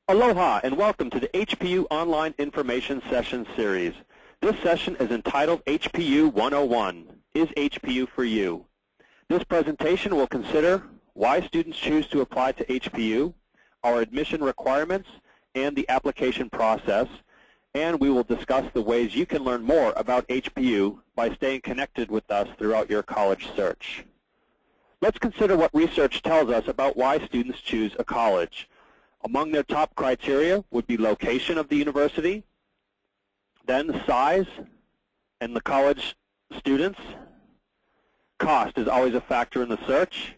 Aloha and welcome to the HPU Online Information Session Series. This session is entitled HPU 101, Is HPU for You? This presentation will consider why students choose to apply to HPU, our admission requirements, and the application process, and we will discuss the ways you can learn more about HPU by staying connected with us throughout your college search. Let's consider what research tells us about why students choose a college. Among their top criteria would be location of the university, then the size and the college students. Cost is always a factor in the search,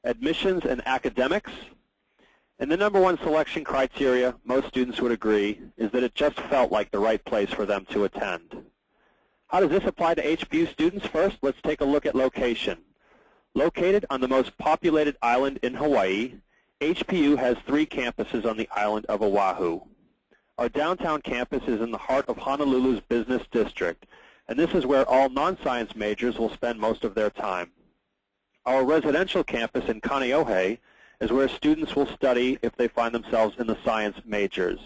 admissions and academics, and the number one selection criteria, most students would agree, is that it just felt like the right place for them to attend. How does this apply to HPU students? First, let's take a look at location. Located on the most populated island in Hawaii, HPU has 3 campuses on the island of Oahu. Our downtown campus is in the heart of Honolulu's business district, and this is where all non-science majors will spend most of their time. Our residential campus in Kaneohe is where students will study if they find themselves in the science majors.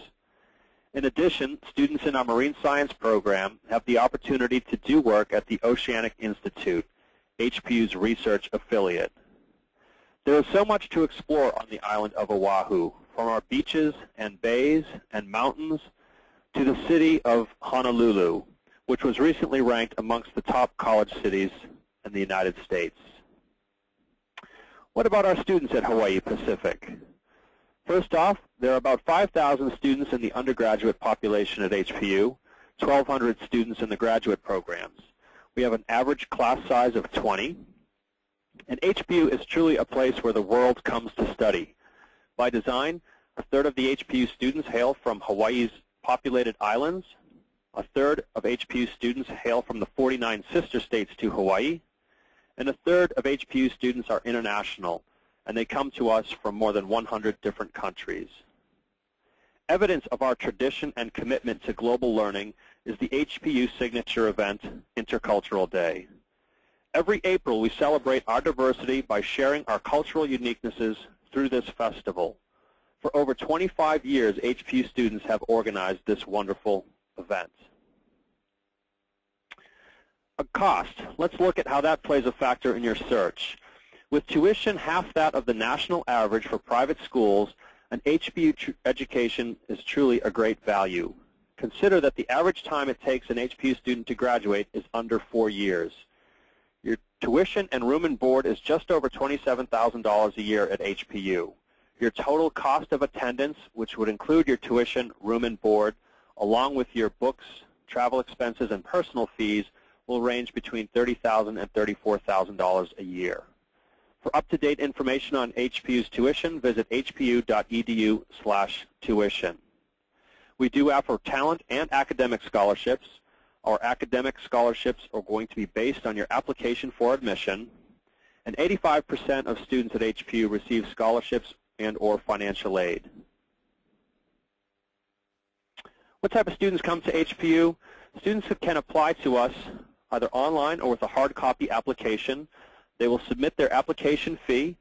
In addition, students in our marine science program have the opportunity to do work at the Oceanic Institute, HPU's research affiliate. There is so much to explore on the island of Oahu, from our beaches and bays and mountains to the city of Honolulu, which was recently ranked amongst the top college cities in the United States. What about our students at Hawaii Pacific? First off, there are about 5,000 students in the undergraduate population at HPU, 1,200 students in the graduate programs. We have an average class size of 20. And HPU is truly a place where the world comes to study. By design, a third of the HPU students hail from Hawaii's populated islands. A third of HPU students hail from the 49 sister states to Hawaii. And a third of HPU students are international, and they come to us from more than 100 different countries. Evidence of our tradition and commitment to global learning is the HPU signature event, Intercultural Day. Every April, we celebrate our diversity by sharing our cultural uniquenesses through this festival. For over 25 years, HPU students have organized this wonderful event. A cost. Let's look at how that plays a factor in your search. With tuition half that of the national average for private schools, an HPU education is truly a great value. Consider that the average time it takes an HPU student to graduate is under 4 years. Your tuition and room and board is just over $27,000 a year at HPU. Your total cost of attendance, which would include your tuition, room and board, along with your books, travel expenses, and personal fees, will range between $30,000 and $34,000 a year. For up-to-date information on HPU's tuition, visit hpu.edu/tuition. We do offer talent and academic scholarships. Our academic scholarships are going to be based on your application for admission, and 85% of students at HPU receive scholarships and/or financial aid. What type of students come to HPU? Students who can apply to us either online or with a hard copy application. They will submit their application fee,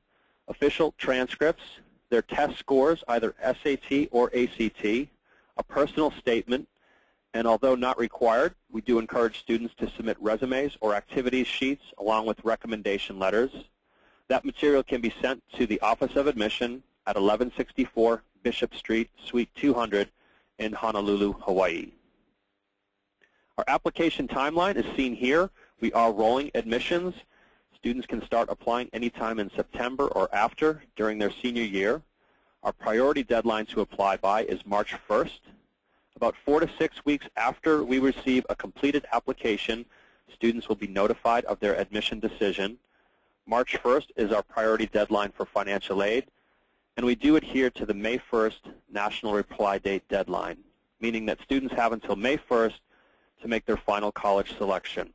official transcripts, their test scores, either SAT or ACT, a personal statement, and although not required, we do encourage students to submit resumes or activities sheets along with recommendation letters. That material can be sent to the Office of Admission at 1164 Bishop Street, Suite 200 in Honolulu, Hawaii. Our application timeline is seen here. We are rolling admissions. Students can start applying anytime in September or after during their senior year. Our priority deadline to apply by is March 1st. About 4 to 6 weeks after we receive a completed application, students will be notified of their admission decision. March 1st is our priority deadline for financial aid, and we do adhere to the May 1st National Reply Date deadline, meaning that students have until May 1st to make their final college selection.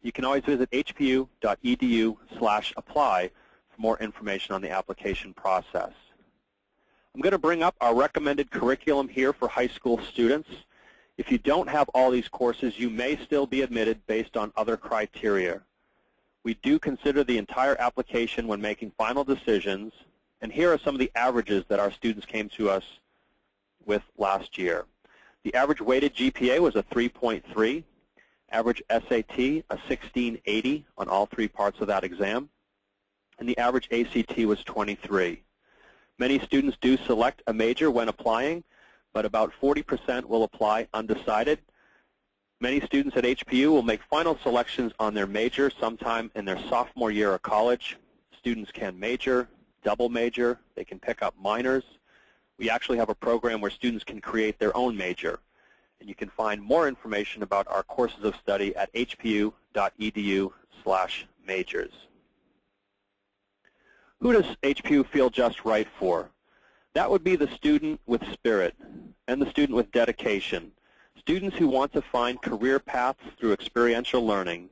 You can always visit hpu.edu/apply for more information on the application process. I'm going to bring up our recommended curriculum here for high school students. If you don't have all these courses, you may still be admitted based on other criteria. We do consider the entire application when making final decisions, and here are some of the averages that our students came to us with last year. The average weighted GPA was a 3.3, average SAT a 1680 on all three parts of that exam, and the average ACT was 23. Many students do select a major when applying, but about 40% will apply undecided. Many students at HPU will make final selections on their major sometime in their sophomore year of college. Students can major, double major, they can pick up minors. We actually have a program where students can create their own major. And you can find more information about our courses of study at hpu.edu/majors. Who does HPU feel just right for? That would be the student with spirit and the student with dedication. Students who want to find career paths through experiential learning,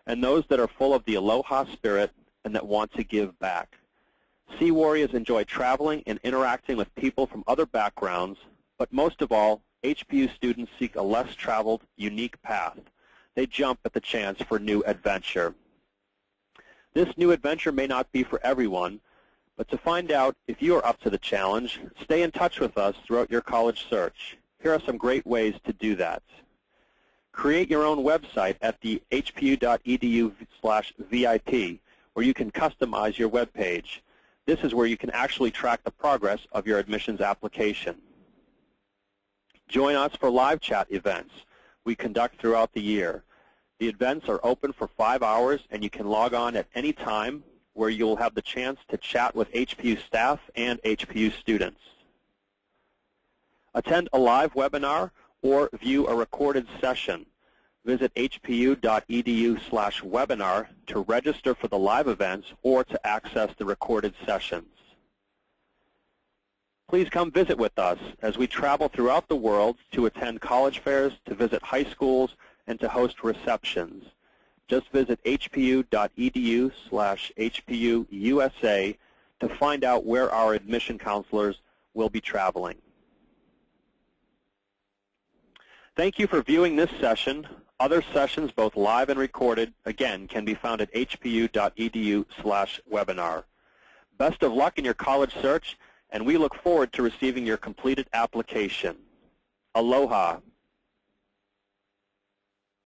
and those that are full of the aloha spirit and that want to give back. Sea Warriors enjoy traveling and interacting with people from other backgrounds, but most of all, HPU students seek a less traveled, unique path. They jump at the chance for new adventure. This new adventure may not be for everyone, but to find out if you are up to the challenge, stay in touch with us throughout your college search. Here are some great ways to do that. Create your own website at the hpu.edu/VIP, where you can customize your web page. This is where you can actually track the progress of your admissions application. Join us for live chat events we conduct throughout the year. The events are open for 5 hours, and you can log on at any time, where you will have the chance to chat with HPU staff and HPU students. Attend a live webinar or view a recorded session. Visit hpu.edu/webinar to register for the live events or to access the recorded sessions. Please come visit with us as we travel throughout the world to attend college fairs, to visit high schools, and to host receptions. Just visit hpu.edu/HPUUSA to find out where our admission counselors will be traveling. Thank you for viewing this session. Other sessions, both live and recorded, again, can be found at hpu.edu/webinar. Best of luck in your college search, and we look forward to receiving your completed application. Aloha.